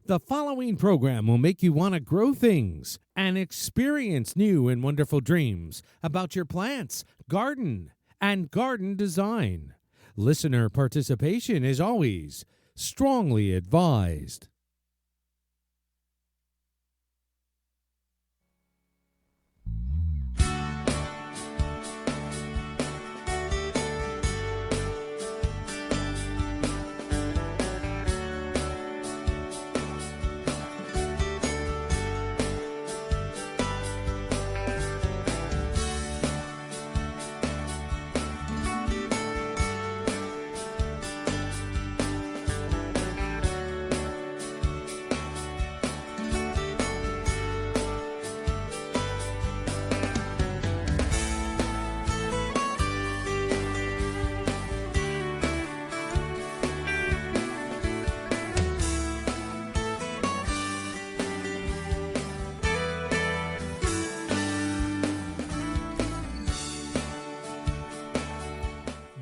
The following program will make you want to grow things and experience new and wonderful dreams about your plants, garden, and garden design. Listener participation is always strongly advised.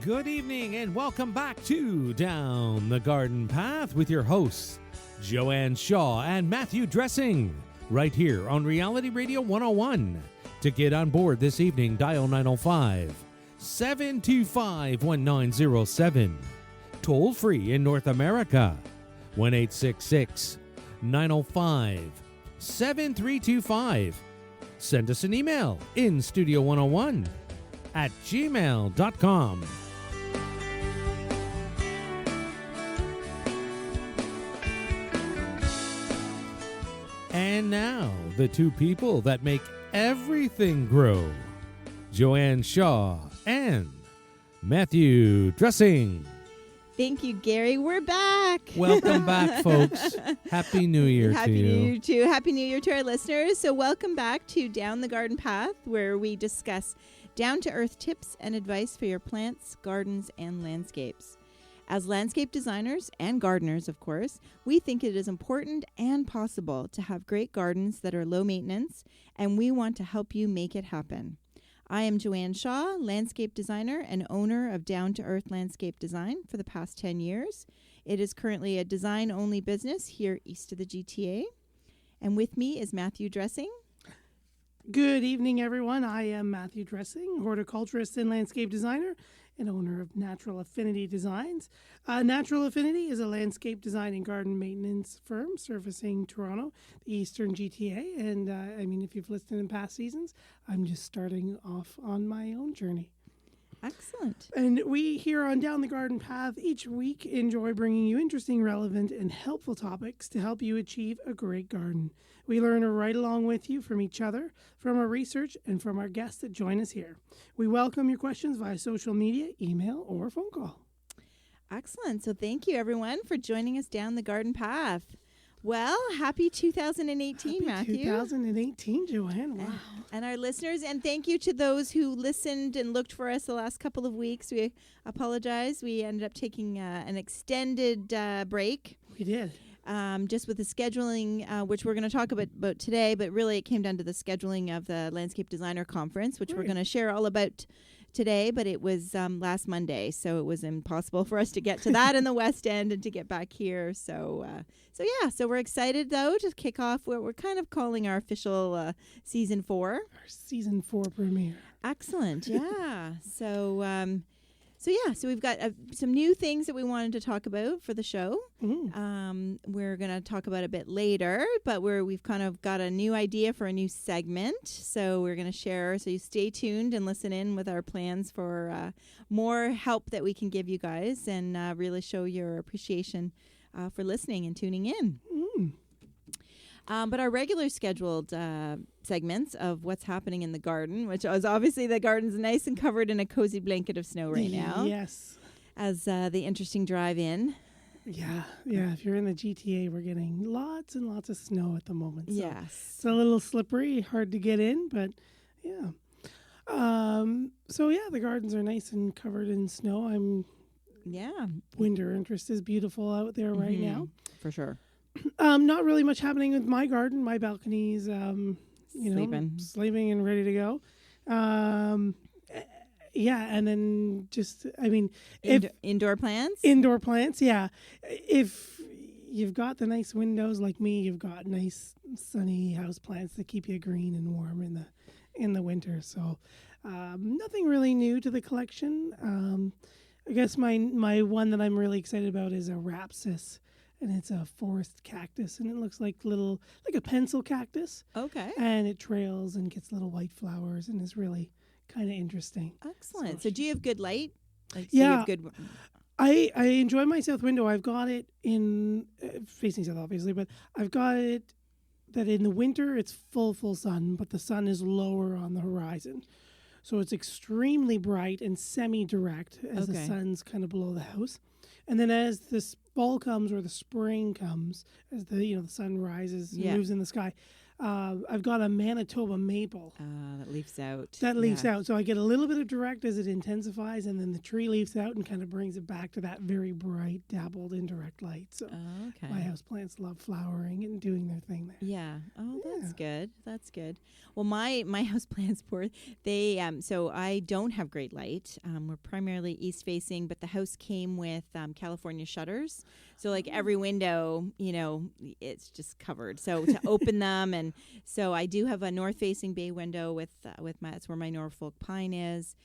Good evening and welcome back to Down the Garden Path with your hosts, Joanne Shaw and Matthew Dressing, right here on Reality Radio 101. To get on board this evening, dial 905-725-1907. Toll free in North America, 1-866-905-7325. Send us an email in studio101@gmail.com. And now, the two people that make everything grow, Joanne Shaw and Matthew Dressing. Thank you, Gary. We're back. Welcome back, folks. Happy New Year to you. Happy New Year too. Happy New Year to our listeners. So welcome back to Down the Garden Path, where we discuss down-to-earth tips and advice for your plants, gardens, and landscapes. As landscape designers and gardeners, of course, we think it is important and possible to have great gardens that are low maintenance, and we want to help you make it happen. I am Joanne Shaw, landscape designer and owner of Down to Earth Landscape Design for the past 10 years. It is currently a design-only business here east of the GTA. And with me is Matthew Dressing. Good evening, everyone. I am Matthew Dressing, horticulturist and landscape designer and owner of Natural Affinity Designs. Natural Affinity is a landscape design and garden maintenance firm servicing Toronto, the Eastern GTA. And if you've listened in past seasons, I'm just starting off on my own journey. Excellent. And we here on Down the Garden Path each week enjoy bringing you interesting, relevant, and helpful topics to help you achieve a great garden. We learn right along with you from each other, from our research, and from our guests that join us here. We welcome your questions via social media, email, or phone call. Excellent. So thank you, everyone, for joining us down the garden path. Well, happy 2018, Matthew. 2018, Joanne. Wow. And our listeners, and thank you to those who listened and looked for us the last couple of weeks. We apologize. We ended up taking an extended break. We did. Just with the scheduling, which we're going to talk about today, but really it came down to the scheduling of the Landscape Designer Conference, which we're going to share all about today, but it was last Monday, so it was impossible for us to get to that in the West End and to get back here. So we're excited, though, to kick off what we're kind of calling our official Season 4. Our Season 4 premiere. Excellent, yeah. So we've got some new things that we wanted to talk about for the show. We're going to talk about a bit later, but we've kind of got a new idea for a new segment. So we're going to share. So you stay tuned and listen in with our plans for more help that we can give you guys and really show your appreciation for listening and tuning in. But our regular scheduled segments of what's happening in the garden, which is obviously the garden's nice and covered in a cozy blanket of snow right now. Yes. As the interesting drive in. Yeah. If you're in the GTA, we're getting lots and lots of snow at the moment. So yes. It's a little slippery, hard to get in, but yeah. The gardens are nice and covered in snow. Winter interest is beautiful out there right now. For sure. Not really much happening with my garden. My balcony's, sleeping and ready to go. And then just, indoor plants? Indoor plants, yeah. If you've got the nice windows like me. You've got nice sunny house plants that keep you green and warm in the winter. So nothing really new to the collection. I guess my one that I'm really excited about is a Rhapsis, and it's a forest cactus, and it looks like a pencil cactus, Okay. and it trails and gets little white flowers, and is really kind of interesting. Excellent. So do you have good light? Like, Yeah. You have good. I enjoy my south window. I've got it in facing south, obviously, but I've got it that in the winter it's full sun, but the sun is lower on the horizon. So it's extremely bright and semi-direct as the Okay. sun's kind of below the house. And then as the fall comes or the spring comes, as the sun rises and Yeah. moves in the sky, I've got a Manitoba maple That leaves out. that leaves out. So I get a little bit of direct as it intensifies, and then the tree leaves out and kind of brings it back to that very bright, dabbled indirect light. So Oh, okay. my houseplants love flowering and doing their thing there. Yeah. Oh, that's Yeah. good. That's good. Well, my house plants, they so I don't have great light. We're primarily east facing, but the house came with California shutters. So like every window, it's just covered. So to open them, and so I do have a north facing bay window with that's where my Norfolk pine is.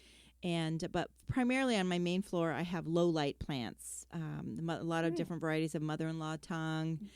But primarily on my main floor, I have low light plants. A lot of different varieties of mother-in-law tongue.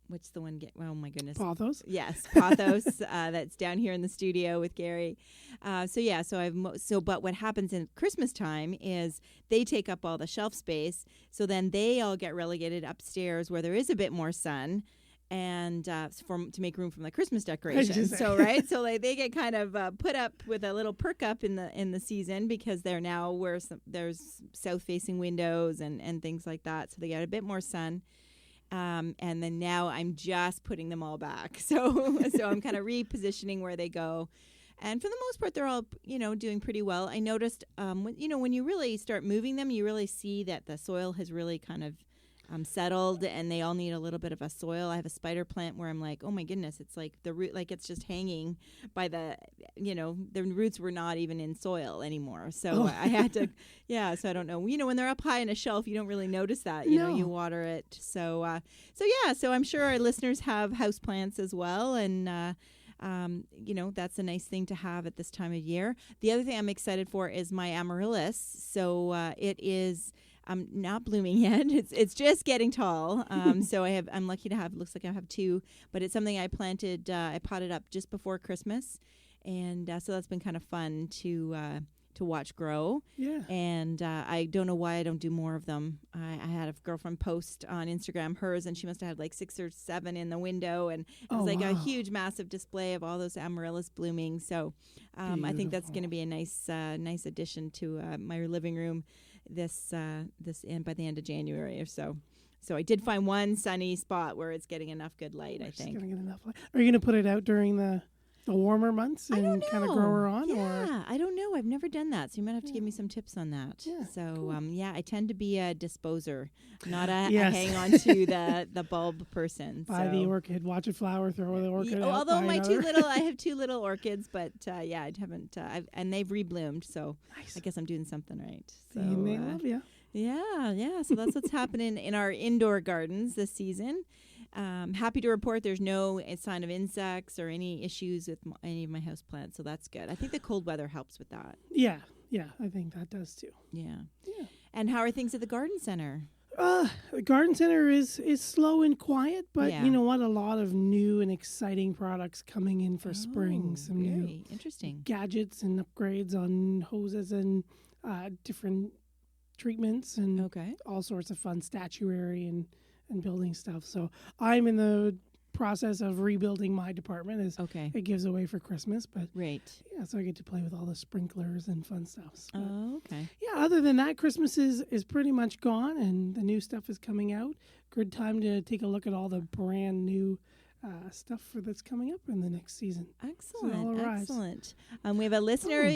What's the one? Oh my goodness! Pothos. Yes, Pothos. That's down here in the studio with Gary. But what happens in Christmas time is they take up all the shelf space. So then they all get relegated upstairs where there is a bit more sun. And to make room from the Christmas decorations, so they get kind of put up with a little perk up in the season because they're now where there's south facing windows and things like that, so they get a bit more sun. And then now I'm just putting them all back, so I'm kind of repositioning where they go, and for the most part they're all doing pretty well. I noticed when you really start moving them, you really see that the soil has really kind of settled, and they all need a little bit of a soil. I have a spider plant where I'm like, oh my goodness, it's like the root, like it's just hanging by the roots were not even in soil anymore. So I had to, so I don't know. When they're up high in a shelf, you don't really notice that. You water it. So I'm sure our listeners have house plants as well, and that's a nice thing to have at this time of year. The other thing I'm excited for is my amaryllis. So it is. Not blooming yet. It's just getting tall. So I'm lucky to have. Looks like I have two, but it's something I planted. I potted up just before Christmas, and so that's been kind of fun to watch grow. Yeah. And I don't know why I don't do more of them. I had a girlfriend post on Instagram hers, and she must have had like 6 or 7 in the window, and it was a huge, massive display of all those amaryllis blooming. So I think that's going to be a nice addition to my living room. This by the end of January or so. So I did find one sunny spot where it's getting enough good light. I think. Getting enough light. Are you going to put it out during the warmer months and kind of grow her on? Yeah, I don't know. I've never done that, so you might have to give me some tips on that. Yeah, so cool. I tend to be a disposer, not a hang on to the bulb person. Buy the orchid, watch it flower, throw the orchid out. Although buy I another. have 2 little orchids, but I haven't. And they've rebloomed, so Nice. I guess I'm doing something right. So They may love you. Yeah. So that's what's happening in our indoor gardens this season. Happy to report there's no sign of insects or any issues with any of my houseplants, so that's good. I think the cold weather helps with that. Yeah, I think that does too. Yeah. Yeah. And how are things at the garden center? The garden center is slow and quiet, but Yeah. you know what? A lot of new and exciting products coming in for spring. Some new Very interesting. gadgets and upgrades on hoses and different treatments and Okay. all sorts of fun statuary and building stuff. So I'm in the process of rebuilding my department as Okay. it gives away for Christmas. But Right. yeah, so I get to play with all the sprinklers and fun stuff. But Oh, okay. yeah, other than that, Christmas is pretty much gone and the new stuff is coming out. Good time to take a look at all the brand new stuff that's coming up in the next season. Excellent. all arrives. Excellent. We have a listener,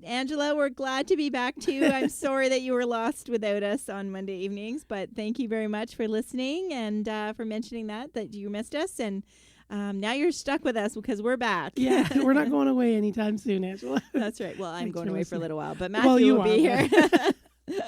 Angela. We're glad to be back too. I'm sorry that you were lost without us on Monday evenings, but thank you very much for listening and for mentioning that you missed us. And now you're stuck with us because we're back. Yeah, we're not going away anytime soon, Angela. That's right. Well, I'm Thanks going for away for a listening. little while, but Well, Matthew you will be are, here.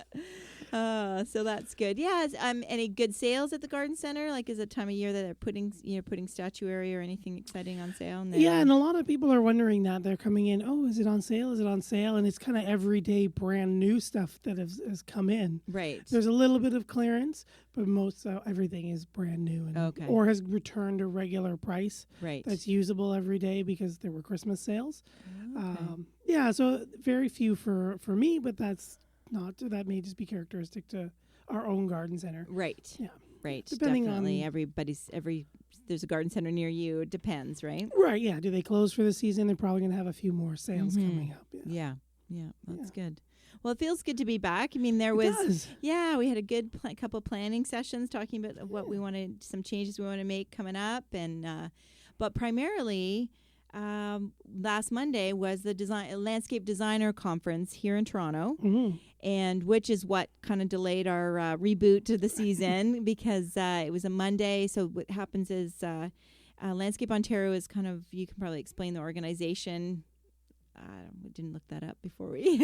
So that's good. Yeah. Any good sales at the garden center? Like, is it time of year that they're putting statuary or anything exciting on sale? Yeah, and a lot of people are wondering that. They're coming in, oh, is it on sale? Is it on sale? And it's kind of everyday brand new stuff that has come in. Right. There's a little bit of clearance, but most everything is brand new or has returned to regular price. Right. That's usable every day because there were Christmas sales. Okay. So very few for me, but that may just be characteristic to our own garden center. Right. Yeah. Right. Depending Definitely. on There's a garden center near you. It depends, right? Right. Yeah. Do they close for the season? They're probably going to have a few more sales coming up. Yeah. That's good. Well, it feels good to be back. I mean, we had a good couple planning sessions talking about what we wanted, some changes we want to make coming up, and but primarily. Last Monday was the landscape designer conference here in Toronto, and which is what kind of delayed our reboot to the season because it was a Monday. So what happens is Landscape Ontario is kind of, you can probably explain the organization. We didn't look that up before we.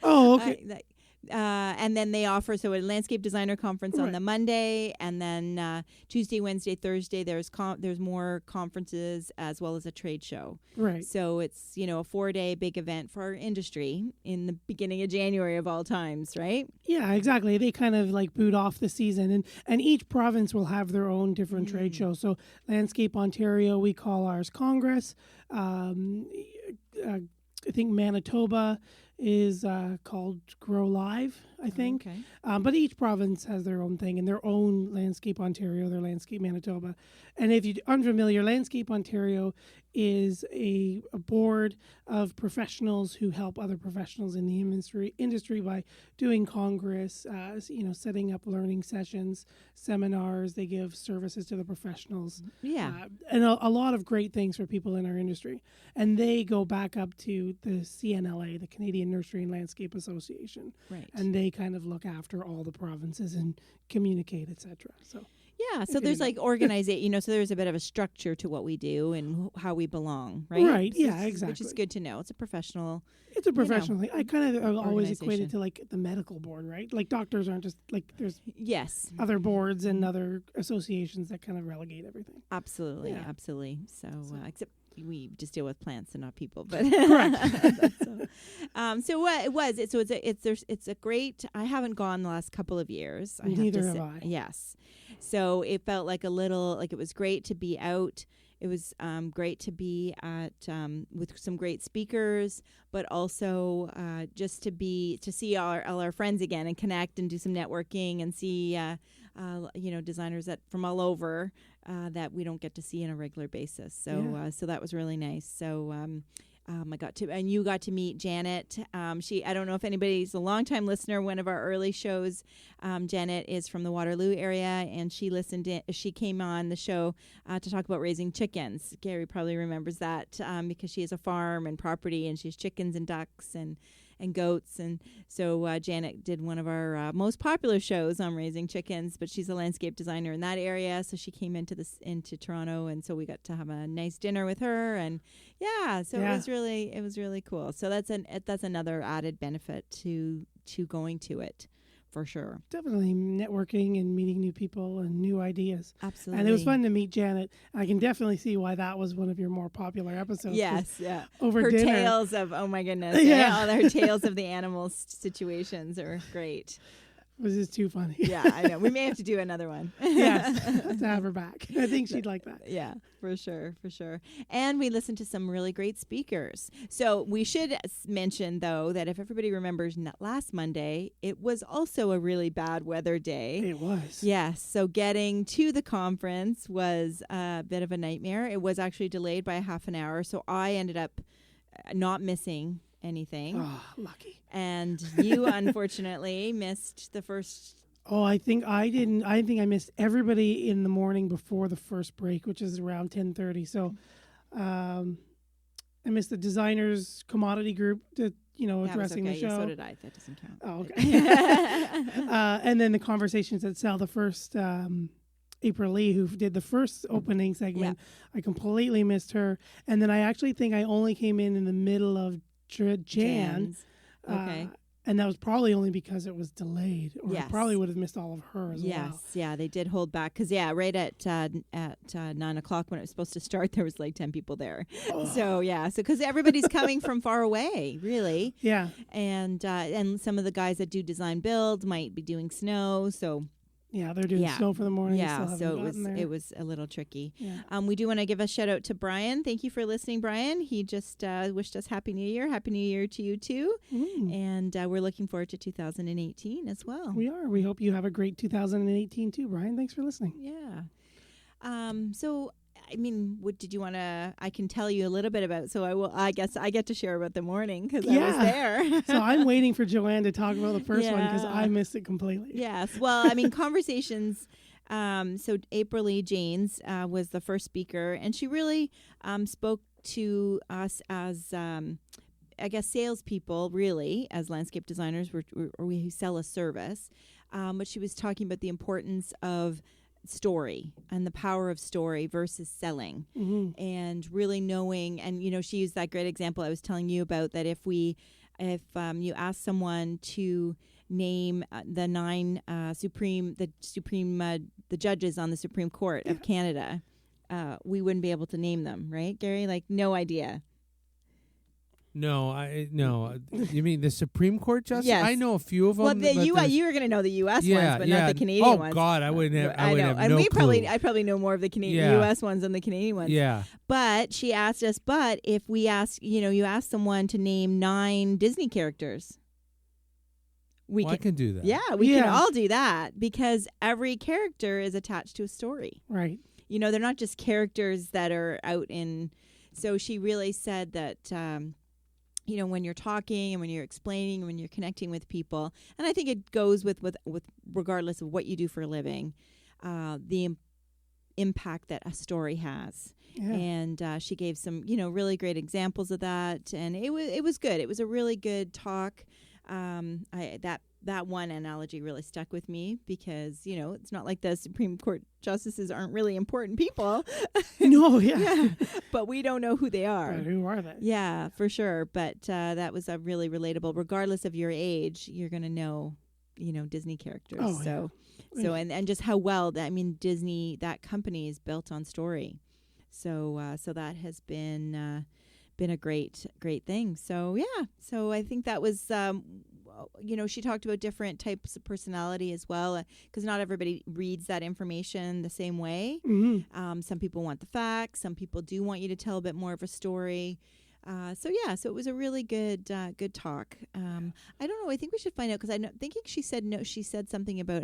Okay. And then they offer a landscape designer conference on the Monday, and then Tuesday, Wednesday, Thursday there's more conferences as well as a trade show. Right. So it's a 4-day big event for our industry in the beginning of January of all times, right? Yeah, exactly. They kind of like boot off the season, and each province will have their own different trade show. So Landscape Ontario, we call ours Congress. I think Manitoba is called Grow Live, I think. Okay. But each province has their own thing and their own Landscape Ontario, their Landscape Manitoba. And if you're unfamiliar, Landscape Ontario is a board of professionals who help other professionals in the industry by doing congress, setting up learning sessions, seminars. They give services to the professionals. Yeah. And a lot of great things for people in our industry. And they go back up to the CNLA, the Canadian Nursery and Landscape Association. Right. And they kind of look after all the provinces and communicate, etc. So yeah, so there's like organization, so there's a bit of a structure to what we do and how we belong, right? Right, yeah, exactly. Which is good to know. It's a professional thing. I kind of always equate it to like the medical board, right? Like doctors aren't just like there's other boards and other associations that kind of relegate everything. Absolutely, Yeah. absolutely. So except we just deal with plants and not people, but correct. So what it was, it's a great. I haven't gone the last couple of years. Neither have I. Yes, so it felt like it was great to be out. It was great to be at with some great speakers, but also just to see all our friends again and connect and do some networking and see designers from all over that we don't get to see on a regular basis. So so that was really nice. So you got to meet Janet. I don't know if anybody's a longtime listener. One of our early shows, Janet is from the Waterloo area, and she came on the show to talk about raising chickens. Gary probably remembers that because she has a farm and property, and she has chickens and ducks and goats. And so Janet did one of our most popular shows on raising chickens, but she's a landscape designer in that area. So she came into Toronto, and so we got to have a nice dinner with her. And it was really cool. So that's another added benefit to going to it. For sure. Definitely networking and meeting new people and new ideas. Absolutely. And it was fun to meet Janet. I can definitely see why that was one of your more popular episodes. Yes, yeah. Over her dinner. Tales of, oh my goodness. Yeah. All her tales of the animals situations are great. It was just too funny. Yeah, I know. We may have to do another one. Yes, to have her back. I think she'd like that. Yeah, for sure. And we listened to some really great speakers. So we should mention, though, that if everybody remembers last Monday, it was also a really bad weather day. It was. Yes, so getting to the conference was a bit of a nightmare. It was actually delayed by a half an hour, so I ended up not missing anything. Oh, lucky. And you unfortunately missed the first. Oh, I think I didn't. I think I missed everybody in the morning before the first break, which is around 10:30. So, I missed the designers commodity group addressing the show. So did I. That doesn't count. Oh, okay. And then the conversations that sell the first. April Lee, who did the first opening segment, I completely missed her. And then I actually think I only came in the middle of Jan. Okay. And that was probably only because it was delayed, or I Yes. probably would have missed all of her as Yes, well. yeah, they did hold back because right at 9 o'clock when it was supposed to start, there was like 10 people there. So because everybody's coming from far away, really, Yeah. and some of the guys that do design build might be doing snow, so Yeah, they're doing Yeah. snow for the morning. yeah, Still so haven't gotten there. it was a little tricky. Yeah. We do want to give a shout out to Brian. Thank you for listening, Brian. He just wished us Happy New Year. Happy New Year to you too, and we're looking forward to 2018 as well. We are. We hope you have a great 2018 too, Brian. Thanks for listening. Yeah. So, I mean, what did you want to? I can tell you a little bit about. So I guess I get to share about the morning because I was there. So I'm waiting for Joanne to talk about the first one because Yeah. I missed it completely. Yes. Well, I mean, conversations. So April Lee Janes was the first speaker, and she really spoke to us as, I guess, salespeople, really, as landscape designers, or we sell a service. But she was talking about the importance of story and the power of story versus selling, and really knowing. And she used that great example I was telling you about, that if you ask someone to name the judges on the Supreme Court of Canada, we wouldn't be able to name them, right, Gary? Like, no idea. No. You mean the Supreme Court justice? Yes. I know a few of them. Well, but you there's- were going to know the U.S. Yeah, ones, but yeah. not the Canadian ones. Oh God, I wouldn't have. I would know, have and no I clue. probably know more of the Canadian Yeah. U.S. ones than the Canadian ones. Yeah. But she asked us, if we ask, you ask someone to name 9 Disney characters, I can do that. Yeah, we can Yeah. all do that because every character is attached to a story. Right. They're not just characters that are out in. So she really said that, when you're talking and when you're explaining, when you're connecting with people, and I think it goes with regardless of what you do for a living, the impact that a story has. Yeah. And she gave some, really great examples of that, and it was good. It was a really good talk. That one analogy really stuck with me because it's not like the Supreme Court justices aren't really important people. No. Yeah. But we don't know who they are. But who are they? Yeah, for sure. But that was a really relatable. Regardless of your age, you're going to know, Disney characters. Oh, So and just how well Disney, that company, is built on story. So that has been a great thing. So yeah. So I think that was she talked about different types of personality as well, because not everybody reads that information the same way. Some people want the facts. Some people do want you to tell a bit more of a story. So it was a really good talk. I don't know. I think we should find out, because thinking she said no. She said something about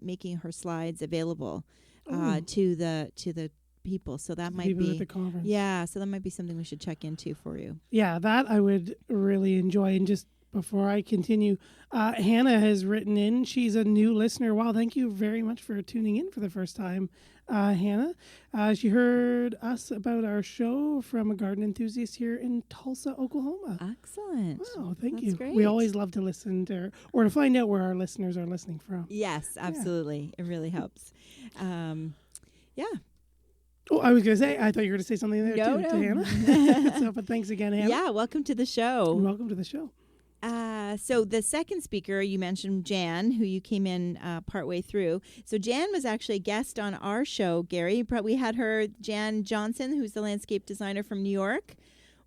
making her slides available to the people. So that might People be at the conference. Yeah. So that might be something we should check into for you. Yeah, that I would really enjoy. And just before I continue, Hannah has written in. She's a new listener. Wow, thank you very much for tuning in for the first time, Hannah. She heard us about our show from a garden enthusiast here in Tulsa, Oklahoma. Excellent. Wow, thank That's you. great. We always love to listen to, or to find out where our listeners are listening from. Yes, absolutely. It really helps. Yeah. Oh, I was going to say, I thought you were going to say something there No, too, no. to Hannah. So, but thanks again, Hannah. Yeah. Welcome to the show. Welcome to the show. So the second speaker, you mentioned Jan, who you came in partway through. So Jan was actually a guest on our show, Gary. We had her, Jan Johnson, who's the landscape designer from New York.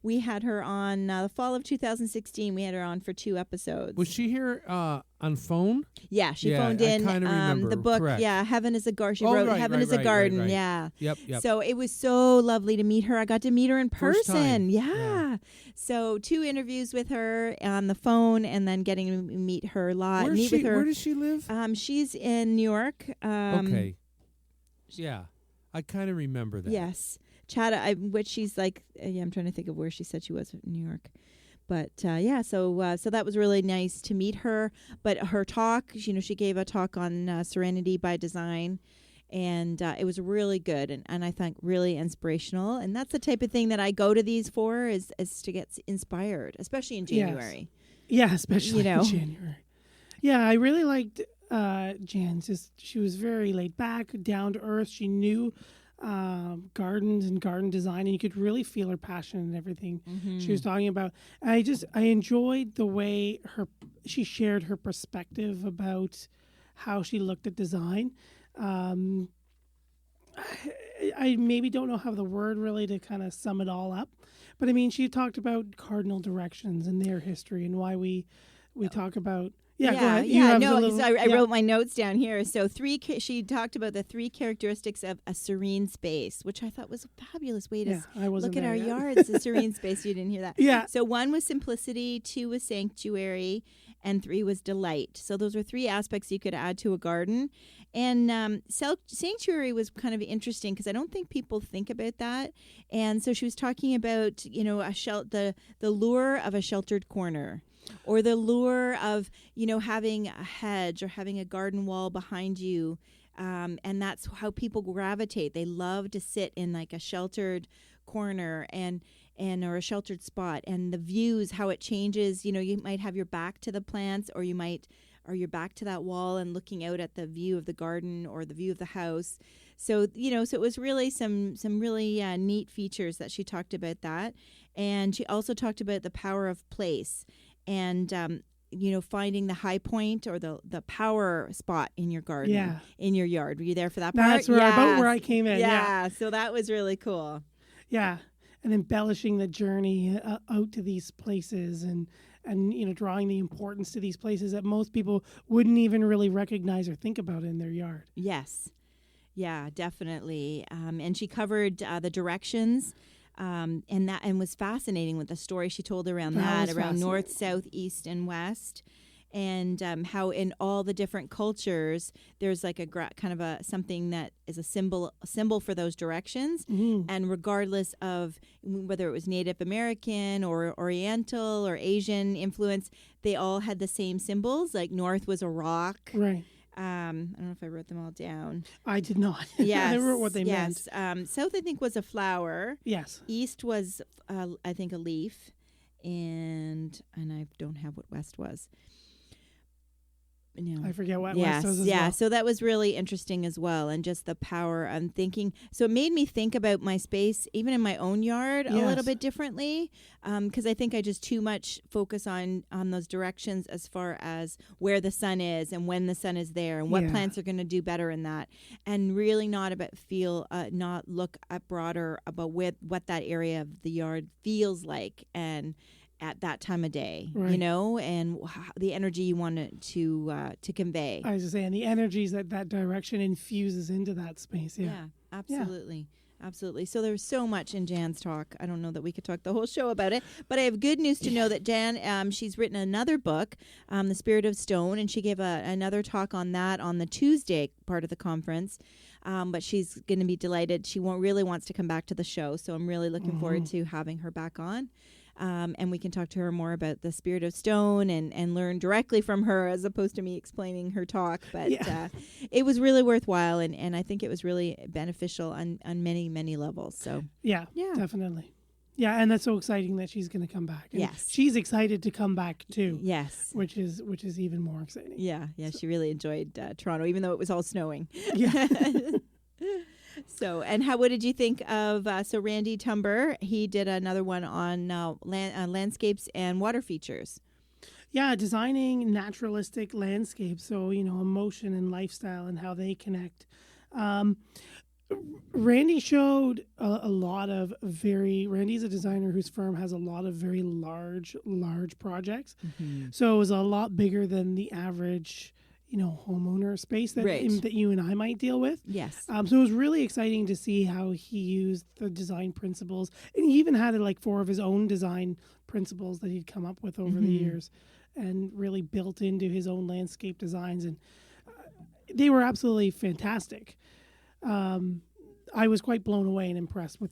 We had her on the fall of 2016. We had her on for 2 episodes. Was she here on phone? Yeah, she Yeah, phoned I in kinda remember, the book. correct. Yeah, Heaven is a Garden. She Oh, wrote right, Heaven right, is a right, Garden. right. Yeah. Yep. So it was so lovely to meet her. I got to meet her in First person. time. Yeah. So 2 interviews with her on the phone, and then getting to meet her live. With her. Where does she live? She's in New York. Okay. Yeah, I kind of remember that. Yes. Which she's like, I'm trying to think of where she said she was in New York. But so that was really nice to meet her. But her talk, she gave a talk on Serenity by Design, and it was really good and I think really inspirational. And that's the type of thing that I go to these for, is to get inspired, especially in January. Yeah, especially You know. in January. Yeah, I really liked Jan. She was very laid back, down to earth. She knew gardens and garden design, and you could really feel her passion and everything Mm-hmm. she was talking about. And I enjoyed the way she shared her perspective about how she looked at design. Um, I maybe don't know how the word really to kind of sum it all up, but I mean, she talked about cardinal directions and their history and why we talk about. Yeah, go ahead. You Yeah, have no, the little- I yeah. wrote my notes down here. So she talked about the 3 characteristics of a serene space, which I thought was a fabulous way to Yeah, I wasn't look at there our yet. yards. A serene space. You didn't hear that. Yeah. So 1 was simplicity, 2 was sanctuary, and 3 was delight. So those are 3 aspects you could add to a garden. And sanctuary was kind of interesting because I don't think people think about that. And so she was talking about, the lure of a sheltered corner, or the lure of, having a hedge or having a garden wall behind you. And that's how people gravitate. They love to sit in like a sheltered corner and or a sheltered spot, and the views, how it changes. You might have your back to the plants, or your back to that wall and looking out at the view of the garden or the view of the house. So, so it was really some really neat features that she talked about that. And she also talked about the power of place and, finding the high point or the power spot in your garden, Yeah. in your yard. Were you there for that part? That's about Yes. where I came in. Yeah. So that was really cool. Yeah, and embellishing the journey out to these places, and drawing the importance to these places that most people wouldn't even really recognize or think about in their yard. Yes. Yeah, definitely. And she covered the directions. And was fascinating with the story she told around That was around north, fascinating. south, east, and west, and how in all the different cultures there's like kind of something that is a symbol for those directions, and regardless of whether it was Native American or Oriental or Asian influence, they all had the same symbols. Like north was a rock. Right. I don't know if I wrote them all down. I did not. Yes, I wrote what they meant. South, I think, was a flower. Yes. East was, I think, a leaf, and I don't have what west was. No. I forget what Yes, West was as yeah. well. So that was really interesting as well, and just the power. I'm thinking. So it made me think about my space, even in my own yard, a little Yes. bit differently, because I think I just too much focus on those directions as far as where the sun is and when the sun is there, and what Yeah. plants are going to do better in that, and really not not look at broader about what that area of the yard feels like and at that time of day, Right. and the energy you want to convey. I was just saying the energies that direction infuses into that space. Yeah. Absolutely. Absolutely. So there was so much in Jan's talk. I don't know that we could talk the whole show about it, but I have good news to know that Jan, she's written another book, The Spirit of Stone, and she gave another talk on that on the Tuesday part of the conference. But she's going to be delighted. She really wants to come back to the show, so I'm really looking forward to having her back on. And we can talk to her more about the Spirit of Stone and learn directly from her as opposed to me explaining her talk. But it was really worthwhile, and I think it was really beneficial on many, many levels. So Yeah. Yeah. Definitely. Yeah, and that's so exciting that she's going to come back. And Yes. she's excited to come back too. yes. Which is even more exciting. Yeah, she really enjoyed Toronto, even though it was all snowing. Yeah. So, and what did you think of, Randy Tumber, he did another one on landscapes and water features. Yeah, designing naturalistic landscapes. So, emotion and lifestyle and how they connect. Randy showed a lot of Randy's a designer whose firm has a lot of very large projects. So it was a lot bigger than the average, homeowner space that, Right. that you and I might deal with. Yes. So it was really exciting to see how he used the design principles. And he even had like 4 of his own design principles that he'd come up with over the years and really built into his own landscape designs. And they were absolutely fantastic. I was quite blown away and impressed with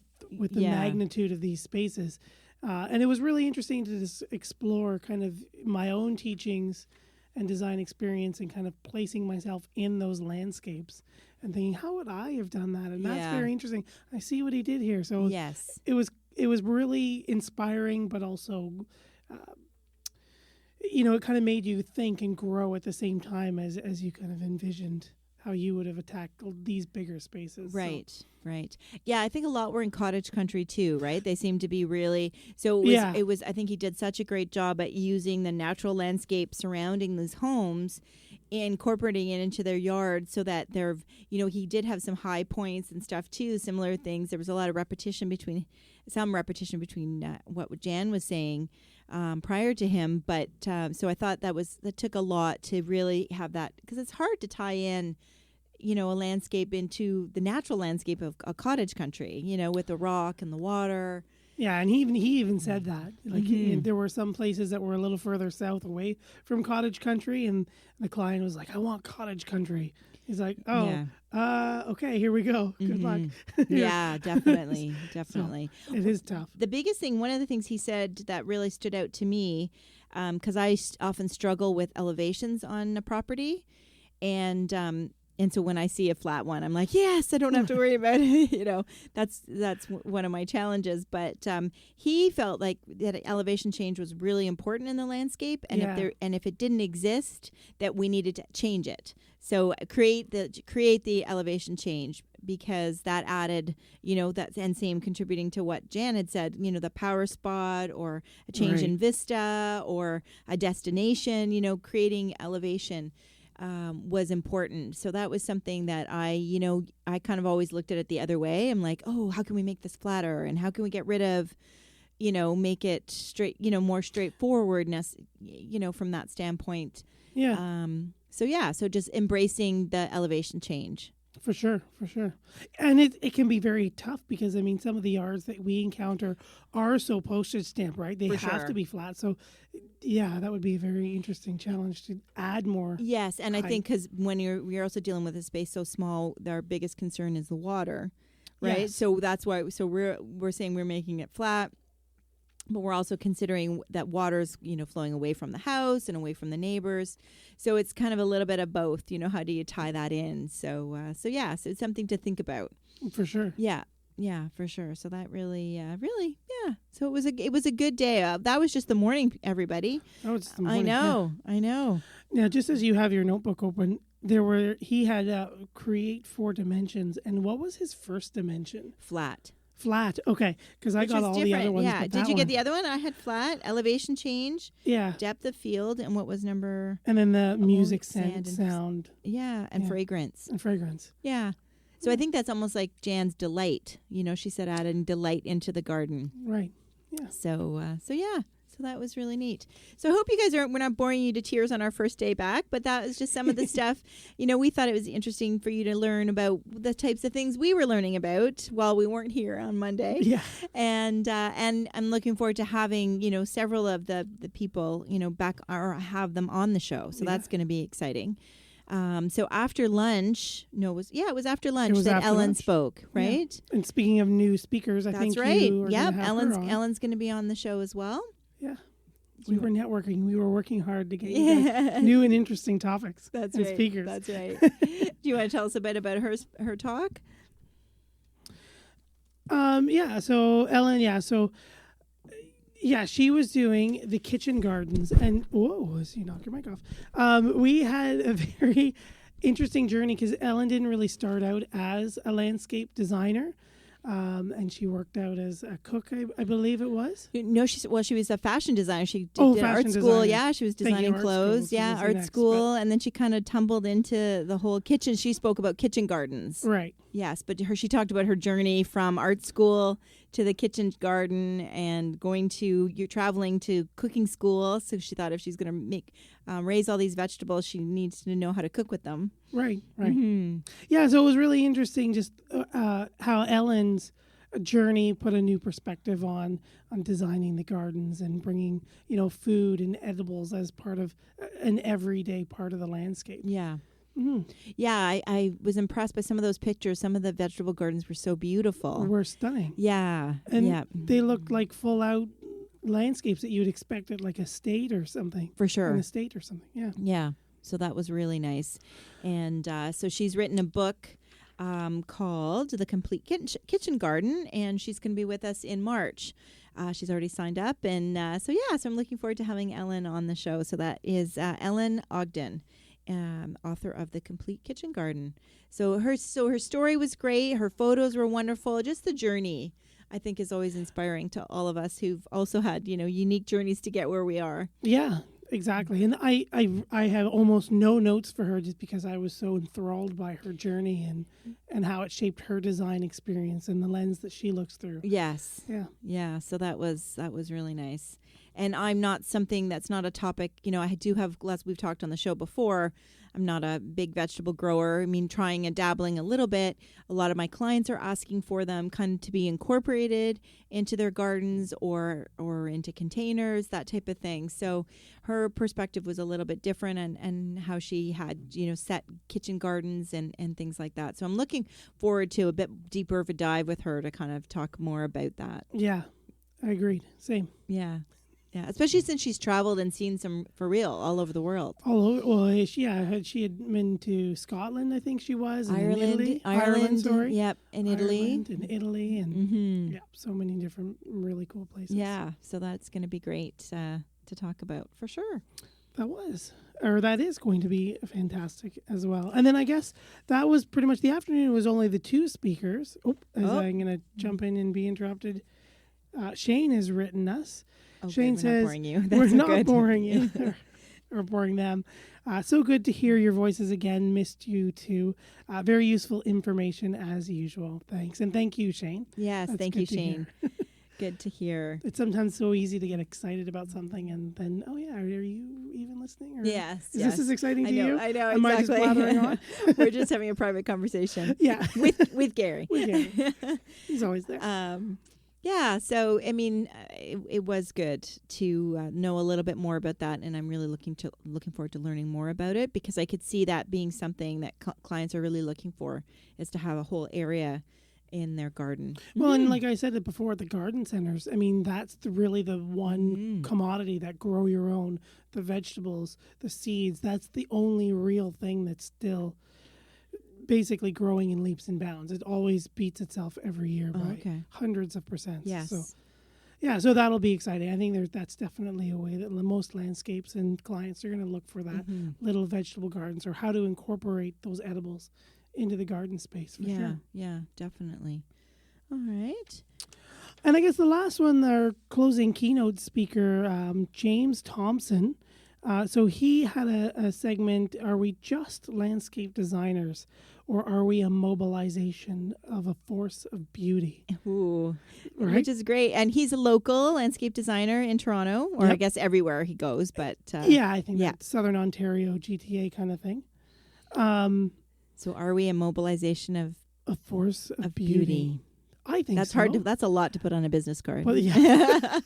the Yeah. magnitude of these spaces. And it was really interesting to just explore kind of my own teachings and design experience and kind of placing myself in those landscapes and thinking, how would I have done that? And that's Yeah. very interesting. I see what he did here. So Yes. it was really inspiring, but also, it kind of made you think and grow at the same time as you kind of envisioned how you would have attacked these bigger spaces. So- Right. Yeah, I think a lot were in cottage country too, right? They seem to be really so it was I think he did such a great job at using the natural landscape surrounding these homes, incorporating it into their yard so that they're, he did have some high points and stuff too, similar things. There was a lot of repetition between what Jan was saying prior to him, but so I thought that took a lot to really have that, because it's hard to tie in a landscape into the natural landscape of a cottage country, with the rock and the water. Yeah, and he even said that. Like there were some places that were a little further south away from cottage country, and the client was like, "I want cottage country." He's like, "Oh, okay, here we go. Good luck." Yeah, definitely. So, it is tough. The biggest thing, one of the things he said that really stood out to me, because I often struggle with elevations on a property, and so when I see a flat one, I'm like, yes, I don't have to worry about it. That's one of my challenges. But he felt like that elevation change was really important in the landscape, and if it didn't exist, that we needed to change it. So create the elevation change, because that added, and same contributing to what Jan had said, the power spot or a change in vista or a destination, creating elevation. Was important. So that was something that I kind of always looked at it the other way. I'm like, oh, how can we make this flatter? And how can we get rid of, make it straight, more straightforwardness, from that standpoint. Yeah. So just embracing the elevation change. For sure. And it can be very tough because, some of the yards that we encounter are so postage stamp, right? They have to be flat. So, yeah, that would be a very interesting challenge to add more. Yes, and height. I think because when we're also dealing with a space so small, our biggest concern is the water, right? Yes. So that's why we're saying we're making it flat. But we're also considering that water's, flowing away from the house and away from the neighbors. So it's kind of a little bit of both, how do you tie that in? So it's something to think about. For sure. Yeah, for sure. So that really. So it was a good day. That was just the morning, everybody. Oh, it's the morning. I know. Now, just as you have your notebook open, he had create 4 dimensions. And what was his first dimension? Flat, okay, because I got all the other ones. Yeah, did you get the other one? I had flat, elevation change, depth of field, and what was number? And then the music, sound. Yeah, and fragrance. Yeah. So I think that's almost like Jan's delight. She said adding delight into the garden. Right. Yeah. So yeah. So that was really neat. So I hope you guys we're not boring you to tears on our first day back, but that was just some of the stuff. We thought it was interesting for you to learn about the types of things we were learning about while we weren't here on Monday. Yeah. And I'm looking forward to having, several of the people, back or have them on the show. So that's going to be exciting. So after lunch, it was after lunch that Ellen spoke, right? Yeah. And speaking of new speakers, I think right. You are yep. gonna have Ellen's going to be on the show as well. Yeah. We were networking. We were working hard to get you guys new and interesting topics. That's and right. Speakers. That's right. Do you want to tell us a bit about her talk? So Ellen, she was doing the kitchen gardens, and as you knock your mic off. We had a very interesting journey because Ellen didn't really start out as a landscape designer. And she worked out as a cook, I believe it was. No, she was a fashion designer. She did art school. Yeah, she was designing clothes. Yeah, art school. And then she kind of tumbled into the whole kitchen. She spoke about kitchen gardens. Right. Yes, but she talked about her journey from art school to the kitchen garden and traveling to cooking school. So she thought if she's going to raise all these vegetables, she needs to know how to cook with them. Right. Mm-hmm. Yeah, so it was really interesting just how Ellen's journey put a new perspective on designing the gardens and bringing, food and edibles as part of an everyday part of the landscape. Yeah. Mm-hmm. Yeah, I was impressed by some of those pictures. Some of the vegetable gardens were so beautiful. Were stunning. Yeah. And they looked like full out landscapes that you would expect at like a state or something. For sure. An estate or something, yeah. Yeah. So that was really nice. And so she's written a book called The Complete Kitchen Garden, and she's going to be with us in March. She's already signed up. And so I'm looking forward to having Ellen on the show. So that is Ellen Ogden. author of The Complete Kitchen Garden. So her story was great. Her photos were wonderful. Just the journey, I think, is always inspiring to all of us who've also had, unique journeys to get where we are. Yeah, exactly. And I have almost no notes for her just because I was so enthralled by her journey and how it shaped her design experience and the lens that she looks through. Yes. Yeah. Yeah. So that was really nice. And I'm not that's not a topic, I do have, as we've talked on the show before, I'm not a big vegetable grower. I mean, trying and dabbling a little bit. A lot of my clients are asking for them kind of to be incorporated into their gardens or into containers, that type of thing. So her perspective was a little bit different and how she had, set kitchen gardens and things like that. So I'm looking forward to a bit deeper of a dive with her to kind of talk more about that. Yeah, I agreed. Same. Yeah. Yeah, especially since she's traveled and seen some for real all over the world. She had been to Scotland, I think she was, and Ireland, in Italy. Ireland, sorry. Yep, in Italy. Italy, and yeah, so many different really cool places. Yeah, so that's going to be great to talk about for sure. That is going to be fantastic as well. And then I guess that was pretty much the afternoon. It was only the two speakers. I'm going to jump in and be interrupted. Shane has written us. Okay, Shane says, we're not boring you or boring them. So good to hear your voices again. Missed you too. Very useful information as usual. Thanks. And thank you, Shane. Yes, That's thank you, Shane. Good to hear. It's sometimes so easy to get excited about something and then, are you even listening? Or yes. Is this as exciting to you? I know, Am I just blathering on? We're just having a private conversation. Yeah. With Gary. With Gary. He's always there. Yeah, so I mean, it was good to know a little bit more about that, and I'm really looking forward to learning more about it because I could see that being something that clients are really looking for, is to have a whole area in their garden. Well, and like I said it before, at the garden centers, I mean, that's really the one commodity that grow your own, the vegetables, the seeds. That's the only real thing that's still basically growing in leaps and bounds. It always beats itself every year by hundreds of %. Yes. So that'll be exciting. I think that's definitely a way that most landscapes and clients are going to look for that little vegetable gardens, or how to incorporate those edibles into the garden space for sure. Yeah, definitely. All right. And I guess the last one, our closing keynote speaker, James Thompson. So he had a segment, Are We Just Landscape Designers, or Are We a Mobilization of a Force of Beauty? Ooh, right? Which is great. And he's a local landscape designer in Toronto, or I guess everywhere he goes. But I think that's Southern Ontario, GTA kind of thing. So are we a mobilization of a force of beauty? I think that's so. hard. That's a lot to put on a business card. Well, yeah.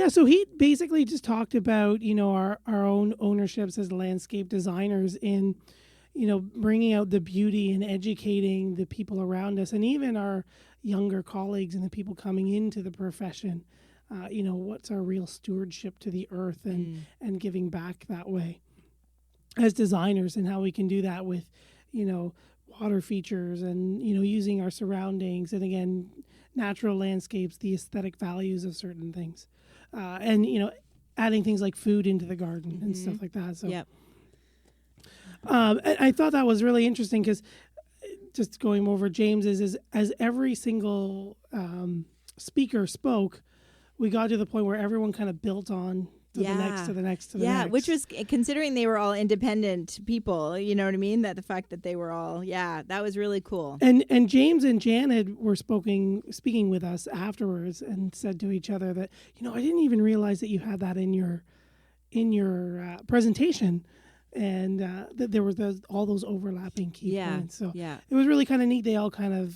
So he basically just talked about, our own ownerships as landscape designers in, bringing out the beauty and educating the people around us, and even our younger colleagues and the people coming into the profession. What's our real stewardship to the earth and giving back that way as designers, and how we can do that with, water features and, using our surroundings, and again, natural landscapes, the aesthetic values of certain things, and adding things like food into the garden and stuff like that. So, I thought that was really interesting because, just going over James, is as every single speaker spoke, we got to the point where everyone kind of built on to the next to the next to the next. Yeah, which was, considering they were all independent people, you know what I mean? That the fact that they were all, that was really cool. And James and Janet were speaking with us afterwards and said to each other that, I didn't even realize that you had that in your presentation, and that there was all those overlapping key points. So it was really kind of neat. They all kind of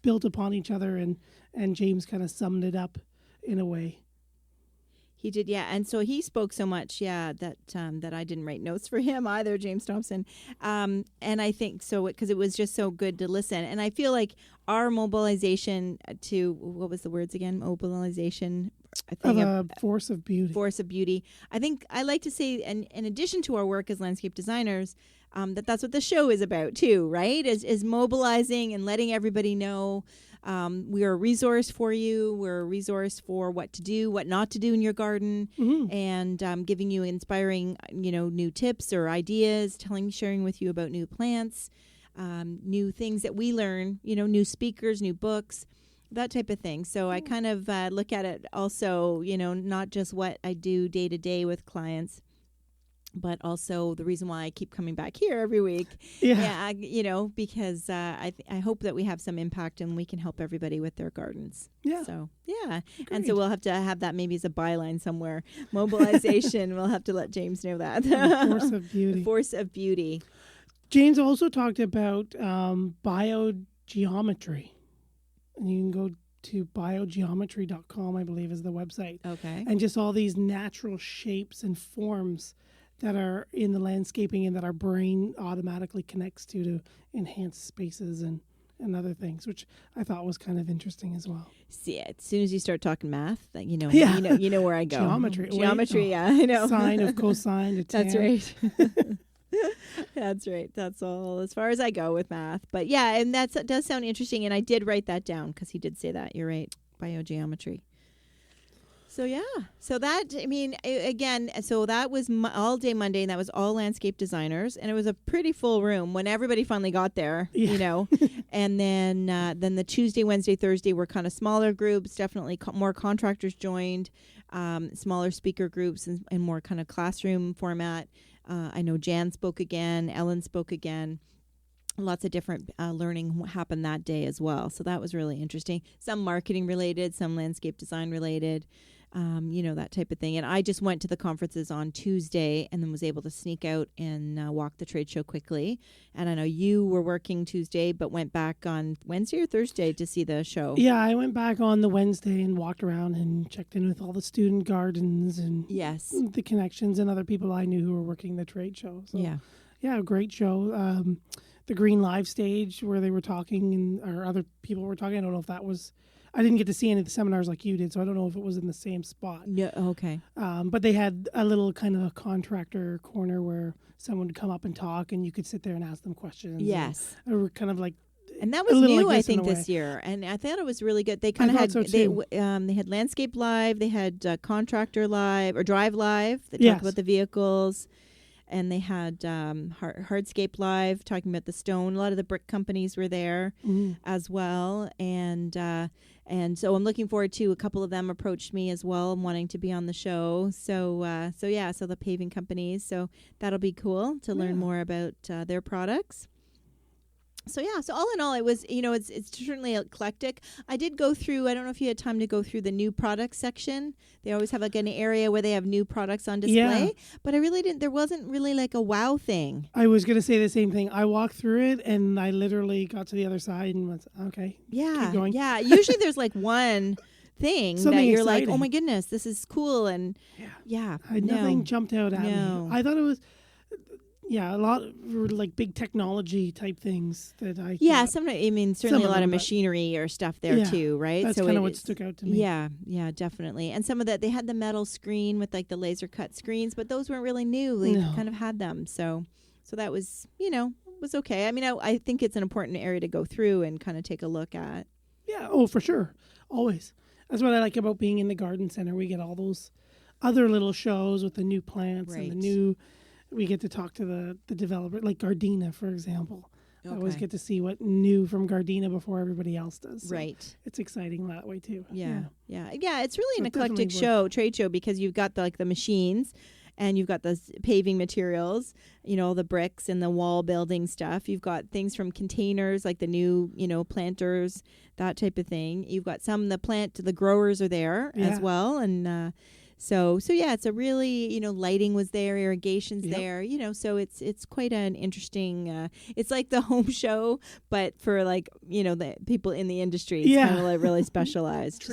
built upon each other, and James kind of summed it up in a way. He did, and so he spoke so much, that I didn't write notes for him either, James Thompson. And I think so because it was just so good to listen. And I feel like our mobilization to, what was the words again? Mobilization. Of a force of beauty. Force of beauty. I think I like to say, and in addition to our work as landscape designers, that's what the show is about too, right? Is mobilizing and letting everybody know We are a resource for you. We're a resource for what to do, what not to do in your garden, and giving you inspiring, new tips or ideas, sharing with you about new plants, new things that we learn, new speakers, new books, that type of thing. So I kind of look at it also, not just what I do day to day with clients, but also the reason why I keep coming back here every week. Because I hope that we have some impact and we can help everybody with their gardens. Yeah. So, yeah. Agreed. And so we'll have to have that maybe as a byline somewhere. Mobilization, we'll have to let James know that. The force of beauty. The force of beauty. James also talked about biogeometry. And you can go to biogeometry.com, I believe, is the website. Okay. And just all these natural shapes and forms that are in the landscaping and that our brain automatically connects to enhance spaces and other things, which I thought was kind of interesting as well. See, as soon as you start talking math, you know where I go. Geometry. Yeah, I know. Sine of cosine to tan. That's right. That's right. That's all as far as I go with math. But yeah, and that does sound interesting. And I did write that down because he did say that. You're right. Biogeometry. So yeah. So that, so that was all day Monday, and that was all landscape designers. And it was a pretty full room when everybody finally got there, And then the Tuesday, Wednesday, Thursday were kind of smaller groups. Definitely more contractors joined, smaller speaker groups and more kind of classroom format. I know Jan spoke again. Ellen spoke again. Lots of different learning happened that day as well. So that was really interesting. Some marketing related, some landscape design related, that type of thing. And I just went to the conferences on Tuesday and then was able to sneak out and walk the trade show quickly. And I know you were working Tuesday, but went back on Wednesday or Thursday to see the show. Yeah, I went back on the Wednesday and walked around and checked in with all the student gardens and the connections and other people I knew who were working the trade show. So, yeah, a great show. The Green Live stage where they were talking or other people were talking. I don't know if that was... I didn't get to see any of the seminars like you did, so I don't know if it was in the same spot. Yeah, okay. But they had a little kind of a contractor corner where someone would come up and talk, and you could sit there and ask them questions. Yes. They were kind of like... And that was new, I think, this year. And I thought it was really good. They kind of had... So they had Landscape Live, they had Contractor Live, or Drive Live, that talked about the vehicles. And they had Hardscape Live talking about the stone. A lot of the brick companies were there as well. And so I'm looking forward to a couple of them approached me as well, wanting to be on the show. So the paving companies. So that'll be cool to learn more about their products. So all in all, it was, it's certainly eclectic. I did go through, I don't know if you had time to go through the new products section. They always have like an area where they have new products on display, but I really didn't, there wasn't really like a wow thing. I was going to say the same thing. I walked through it and I literally got to the other side and was, okay, keep going. Yeah. Usually there's like one thing something that you're exciting. Like, oh my goodness, this is cool. And nothing jumped out at me. I thought it was... Yeah, a lot of like big technology type things that I... Yeah, certainly a lot of machinery or stuff there too, right? That's kind of what stuck out to me. Yeah, definitely. And some of that, they had the metal screen with like the laser cut screens, but those weren't really new. They kind of had them. So that was, was okay. I mean, I think it's an important area to go through and kind of take a look at. Yeah, for sure. Always. That's what I like about being in the garden center. We get all those other little shows with the new plants and the new... We get to talk to the developer, like Gardena, for example. Okay. I always get to see what new from Gardena before everybody else does. So right. It's exciting that way, too. Yeah. It's really an eclectic trade show, because you've got the machines and you've got the paving materials, the bricks and the wall building stuff. You've got things from containers, like the new, planters, that type of thing. You've got the growers are there as well. And, So it's a really, lighting was there, irrigation's there, so it's quite an interesting, it's like the home show, but for the people in the industry. It's kind of like really specialized.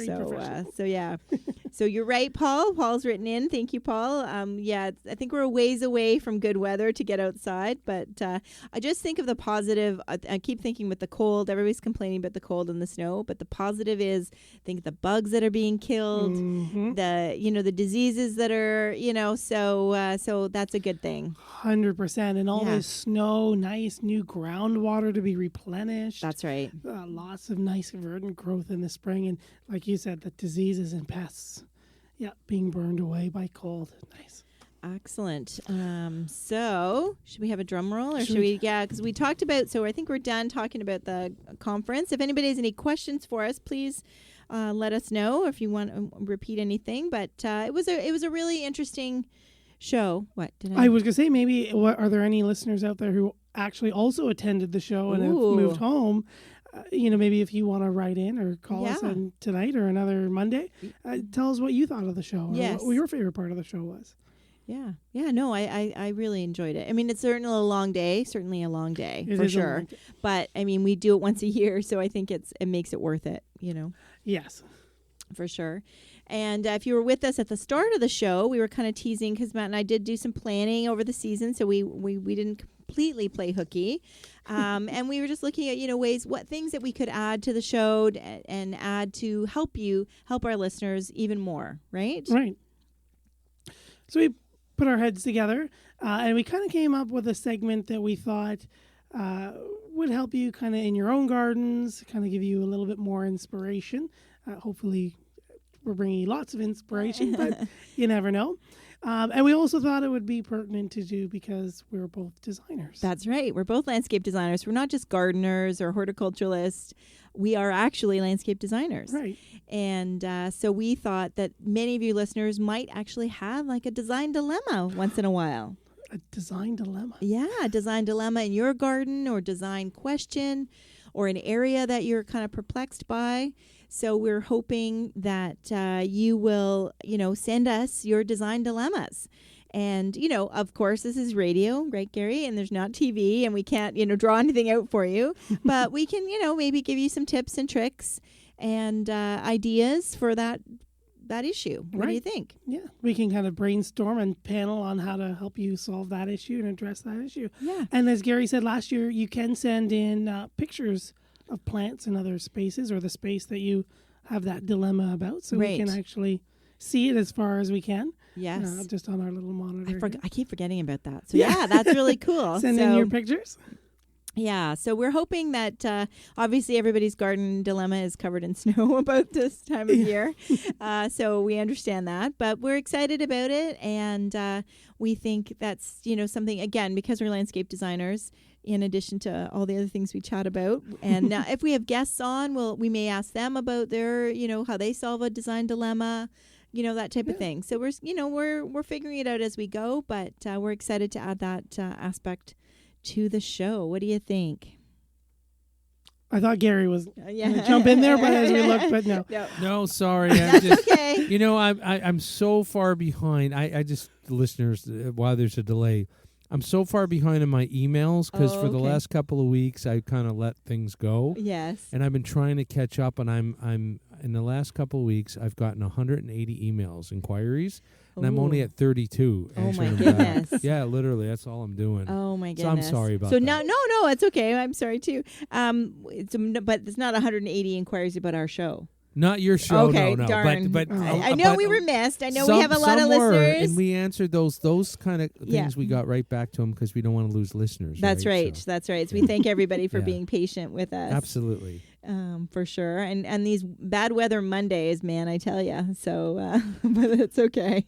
So you're right, Paul. Paul's written in. Thank you, Paul. I think we're a ways away from good weather to get outside, but I just think of the positive. I keep thinking with the cold, everybody's complaining about the cold and the snow, but the positive is, think the bugs that are being killed, the diseases that are, so that's a good thing. 100%. And all this snow, nice new groundwater to be replenished. That's right. Lots of nice verdant growth in the spring. And like you said, the diseases and pests, being burned away by cold. Nice. Excellent. So should we have a drum roll or should we? Yeah, because we talked about, so I think we're done talking about the conference. If anybody has any questions for us, please let us know if you want to repeat anything. But it was a really interesting show. What did I was going to say, maybe, are there any listeners out there who actually also attended the show and have moved home? Maybe if you want to write in or call us on tonight or another Monday, tell us what you thought of the show or what your favorite part of the show was. Yeah. No, I really enjoyed it. I mean, it's certainly a long day for sure. But I mean, we do it once a year, so I think it makes it worth it, Yes. For sure. And if you were with us at the start of the show, we were kind of teasing because Matt and I did do some planning over the season, so we didn't completely play hooky. And we were just looking at, what things that we could add to the show and add to help our listeners even more, right? Right. So we put our heads together and we kind of came up with a segment that we thought would help you kind of in your own gardens, kind of give you a little bit more inspiration. Hopefully we're bringing you lots of inspiration, but you never know. And we also thought it would be pertinent to do because we're both designers. That's right. We're both landscape designers. We're not just gardeners or horticulturalists. We are actually landscape designers. Right. And so we thought that many of you listeners might actually have like a design dilemma once in a while. A design dilemma? Yeah, a design dilemma in your garden or design question or an area that you're kind of perplexed by. So we're hoping that you will, send us your design dilemmas. And, of course, this is radio, right, Gary? And there's not TV and we can't, draw anything out for you. But we can, maybe give you some tips and tricks and ideas for that issue. What do you think? Yeah, we can kind of brainstorm and panel on how to help you solve that issue and address that issue. Yeah. And as Gary said last year, you can send in pictures of plants in other spaces or the space that you have that dilemma about. So we can actually see it as far as we can. Yes. Just on our little monitor. I keep forgetting about that. So yeah, that's really cool. Send in your pictures. Yeah, so we're hoping that obviously everybody's garden dilemma is covered in snow about this time of year. So we understand that, but we're excited about it. And we think that's, something, again, because we're landscape designers, in addition to all the other things we chat about. And if we have guests on, we may ask them about their, how they solve a design dilemma, that type of thing. So we're figuring it out as we go, but we're excited to add that aspect to the show. What do you think? I thought Gary was going to jump in there, but as we looked, but no. No, sorry. That's okay. I'm so far behind. I just, listeners, while there's a delay, I'm so far behind in my emails because for the last couple of weeks I kind of let things go. Yes. And I've been trying to catch up, and I'm in the last couple of weeks I've gotten 180 emails, inquiries, and I'm only at 32. Oh my goodness. Yeah, literally, that's all I'm doing. Oh my goodness. So I'm sorry about that. So no, it's okay. I'm sorry too. But it's not 180 inquiries about our show. Not your show, okay, no. Darn. But I know we were missed. I know we have a lot of listeners. And we answered those kind of things. We got right back to them because we don't want to lose listeners. That's right. So. That's right. So we thank everybody for being patient with us. Absolutely. For sure. And these bad weather Mondays, man, I tell you. So, but it's okay.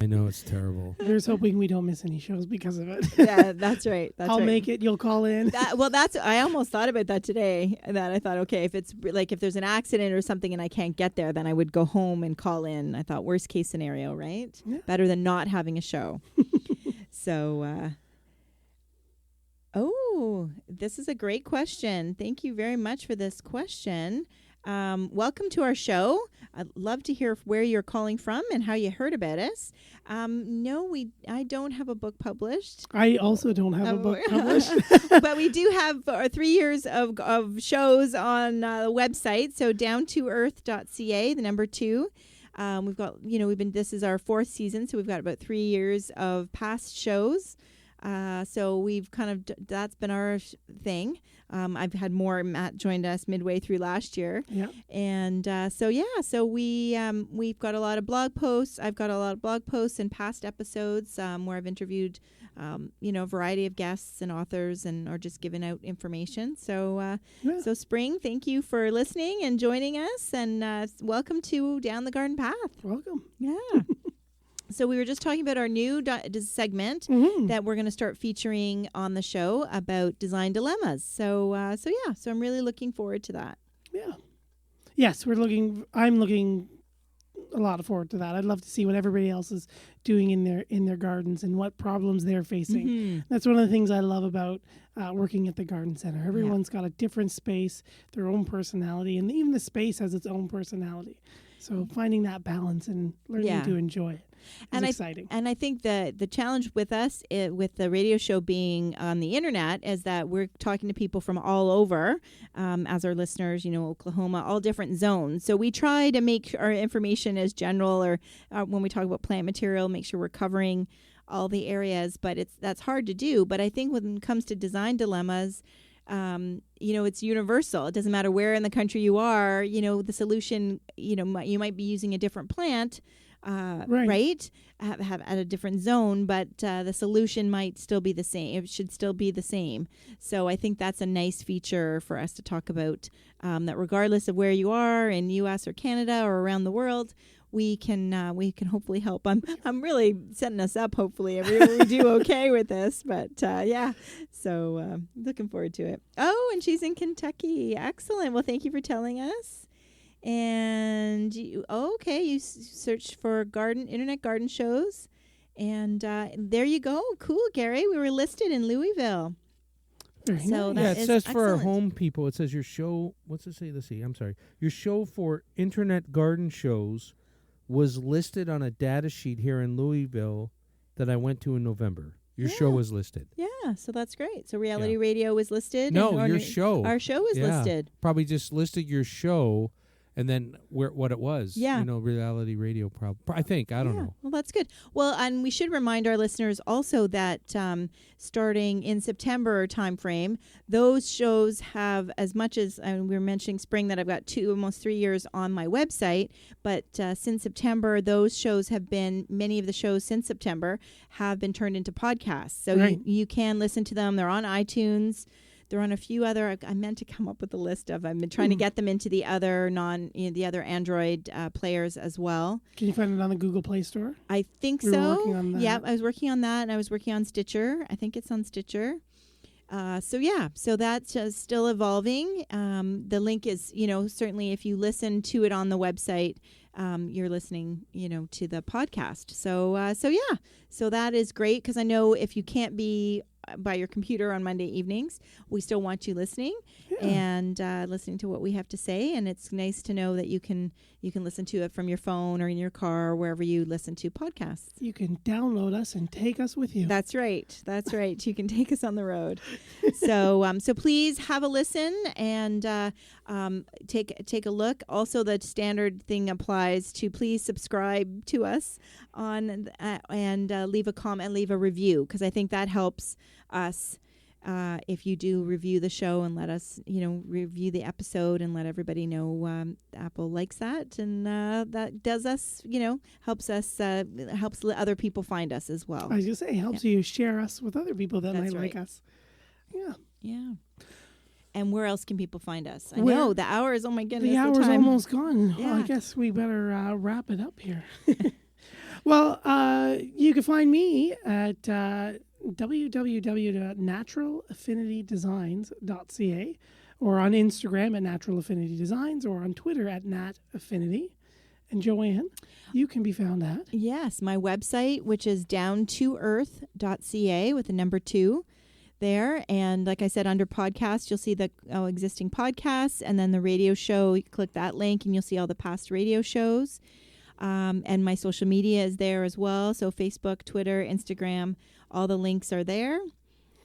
I know it's terrible. Here's hoping we don't miss any shows because of it. Yeah, that's right. I'll make it. You'll call in. I almost thought about that today. That I thought, okay, if there's an accident or something and I can't get there, then I would go home and call in. I thought worst case scenario, right? Yeah. Better than not having a show. So, this is a great question. Thank you very much for this question. Welcome to our show. I'd love to hear where you're calling from and how you heard about us. No, I don't have a book published. I also don't have a book published. But we do have 3 years of shows on the website. So downtoearth.ca, the number 2. We've got, this is our 4th season, so we've got about 3 years of past shows. So we've kind of, that's been our thing. I've had more. Matt joined us midway through last year. Yeah. And so we've got a lot of blog posts. I've got a lot of blog posts and past episodes where I've interviewed, a variety of guests and authors or just given out information. So, so Spring, thank you for listening and joining us. And welcome to Down the Garden Path. Welcome. Yeah. So we were just talking about our new segment that we're going to start featuring on the show about design dilemmas. So I'm really looking forward to that. Yeah. Yes, I'm looking a lot forward to that. I'd love to see what everybody else is doing in their gardens and what problems they're facing. Mm-hmm. That's one of the things I love about working at the garden center. Everyone's got a different space, their own personality, and even the space has its own personality. So finding that balance and learning to enjoy it is exciting. And I think the challenge with us, with the radio show being on the internet, is that we're talking to people from all over as our listeners, Oklahoma, all different zones. So we try to make our information as general, or when we talk about plant material, make sure we're covering all the areas. But that's hard to do. But I think when it comes to design dilemmas, it's universal. It doesn't matter where in the country you are, the solution, you might be using a different plant, right? Have at a different zone, but the solution might still be the same. It should still be the same. So I think that's a nice feature for us to talk about, that regardless of where you are in U.S. or Canada or around the world, we can hopefully help. I'm really setting us up. Hopefully, we do okay with this. But so looking forward to it. Oh, and she's in Kentucky. Excellent. Well, thank you for telling us. And you searched for internet garden shows, and there you go. Cool, Gary. We were listed in Louisville. So it says excellent. For our home people, it says your show. What's it say? Let's see. I'm sorry. Your show for internet garden shows was listed on a data sheet here in Louisville that I went to in November. Your show was listed. Yeah, so that's great. So Reality Radio was listed. No, your show. Our show was listed. Probably just listed your show and then what it was. Yeah. Reality Radio. I think. I don't know. Well, that's good. Well, and we should remind our listeners also that starting in September timeframe, those shows have, as much as we were mentioning Spring, that I've got almost 3 years on my website. But since September, many of the shows since September have been turned into podcasts. So you can listen to them. They're on iTunes. They're on a few other. I meant to come up with a list of. I've been trying to get them into the other the other Android players as well. Can you find it on the Google Play Store? I think we so. Were working on that. Yeah, I was working on that, and I was working on Stitcher. I think it's on Stitcher. So that's still evolving. The link is, certainly if you listen to it on the website, you're listening, to the podcast. So that is great, because I know if you can't be by your computer on Monday evenings, we still want you listening and listening to what we have to say. And it's nice to know that you can listen to it from your phone or in your car or wherever you listen to podcasts. You can download us and take us with you. That's right. You can take us on the road. So please have a listen and take a look. Also, the standard thing applies to please subscribe to us on and leave a comment, leave a review, because I think that helps us. If you do review the show and let us, review the episode and let everybody know Apple likes that, and that does us, helps other people find us as well. I was going to say, helps you share us with other people that might like us. Yeah. Yeah. And where else can people find us? I know the hour is, oh my goodness. The hour's almost gone. Yeah. Well, I guess we better wrap it up here. Well, you can find me at www.naturalaffinitydesigns.ca, or on Instagram at Natural Affinity Designs, or on Twitter at Nat Affinity. And Joanne, you can be found at? Yes, my website, which is downtoearth.ca with the number 2 there. And like I said, under podcasts, you'll see the existing podcasts, and then the radio show. You click that link and you'll see all the past radio shows. And my social media is there as well. So Facebook, Twitter, Instagram, all the links are there.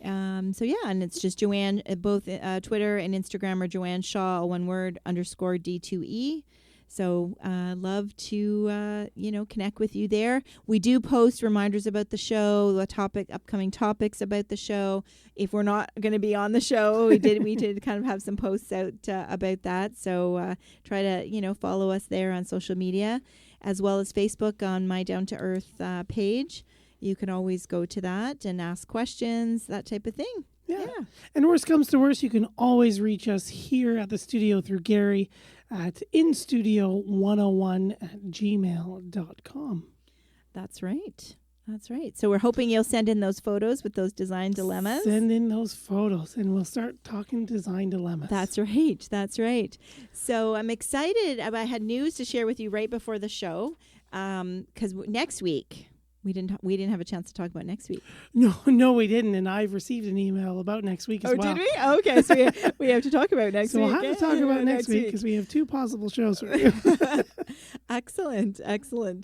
And it's just Joanne, both Twitter and Instagram are Joanne Shaw, all one word, _D2E. So love to, connect with you there. We do post reminders about the show, upcoming topics about the show. If we're not going to be on the show, we did kind of have some posts out about that. So try to, follow us there on social media, as well as Facebook on my Down to Earth page. You can always go to that and ask questions, that type of thing. Yeah. And worst comes to worst, you can always reach us here at the studio through Gary at instudio101@gmail.com. That's right. That's right. So we're hoping you'll send in those photos with those design dilemmas. Send in those photos and we'll start talking design dilemmas. That's right. That's right. So I'm excited. I had news to share with you right before the show because next week, we didn't have a chance to talk about next week. No, we didn't. And I've received an email about next week as well. Oh, did we? Oh, okay. So we have to talk about next week. So we'll have to talk about next week because we have 2 possible shows for you. Excellent.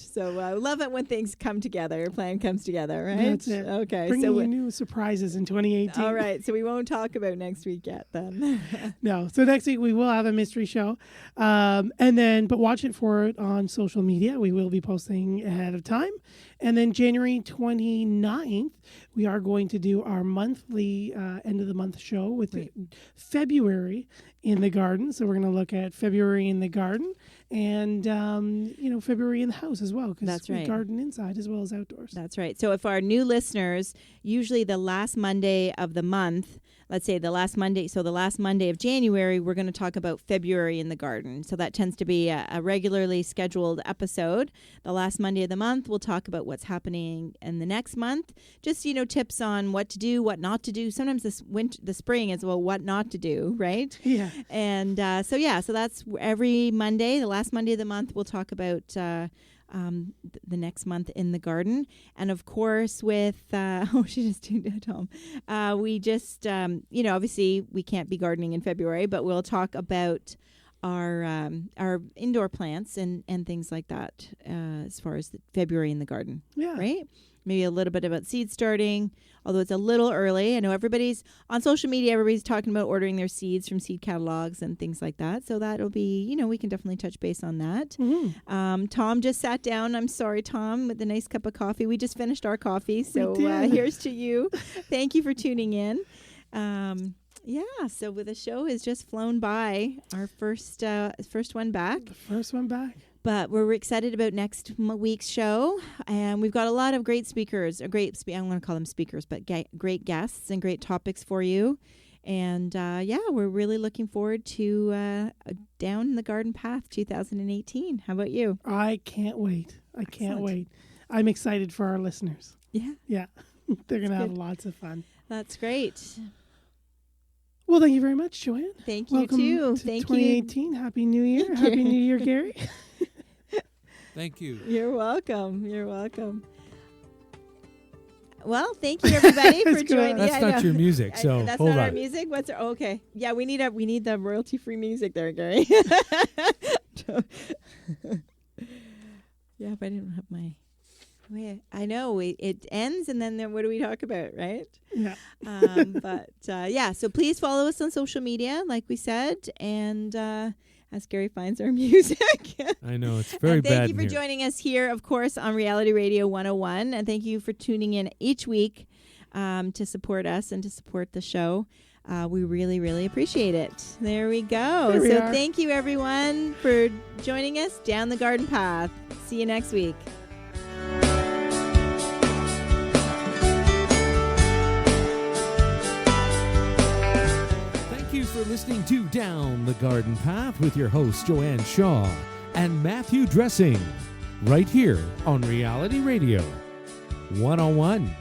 So I love it when things come together, a plan comes together, right? That's it. Okay. Bringing you new surprises in 2018. All right. So we won't talk about next week yet then. No. So next week we will have a mystery show. But watch it for it on social media. We will be posting ahead of time. And then January 29th, we are going to do our monthly end of the month show with February in the garden. So we're going to look at February in the garden and, February in the house as well. That's right. We garden inside as well as outdoors. That's right. So if our new listeners, usually the last Monday of the month, let's say the last Monday of January, we're going to talk about February in the garden. So that tends to be a regularly scheduled episode. The last Monday of the month, we'll talk about what's happening in the next month. Just, tips on what to do, what not to do. Sometimes the spring is, what not to do, right? Yeah. And so that's every Monday, the last Monday of the month, we'll talk about the next month in the garden. And of course with she just tuned out, Tom. We just obviously we can't be gardening in February, but we'll talk about our indoor plants and things like that as far as February in the garden. Yeah. Right? Maybe a little bit about seed starting, although it's a little early. I know everybody's on social media, everybody's talking about ordering their seeds from seed catalogs and things like that. So that'll be, we can definitely touch base on that. Mm-hmm. Tom just sat down. I'm sorry, Tom, with a nice cup of coffee. We just finished our coffee. So here's to you. Thank you for tuning in. So the show has just flown by. Our first one back. The first one back. But we're excited about next week's show. And we've got a lot of great speakers, I'm going to call them speakers, but great guests and great topics for you. And we're really looking forward to Down the Garden Path 2018. How about you? I can't wait. I can't wait. I'm excited for our listeners. Yeah. Yeah. They're going to have lots of fun. That's great. Well, thank you very much, Joanne. Thank you, Welcome too. To 2018. Happy New Year. Happy New Year, Gary. Thank you. You're welcome. Well, thank you everybody for joining. That's not your music, so that's hold not on. our music. Okay? Yeah, we need the royalty-free music there, Gary. Yeah, but I didn't have my. I know it ends, and then what do we talk about, right? Yeah. So please follow us on social media, like we said, and as Gary finds our music. I know, it's very bad. Thank you for joining us here, of course, on Reality Radio 101. And thank you for tuning in each week to support us and to support the show. We really, really appreciate it. There we go. Thank you, everyone, for joining us down the garden path. See you next week. Thank you for listening to Down the Garden Path with your hosts Joanne Shaw and Matthew Dressing, right here on Reality Radio 101.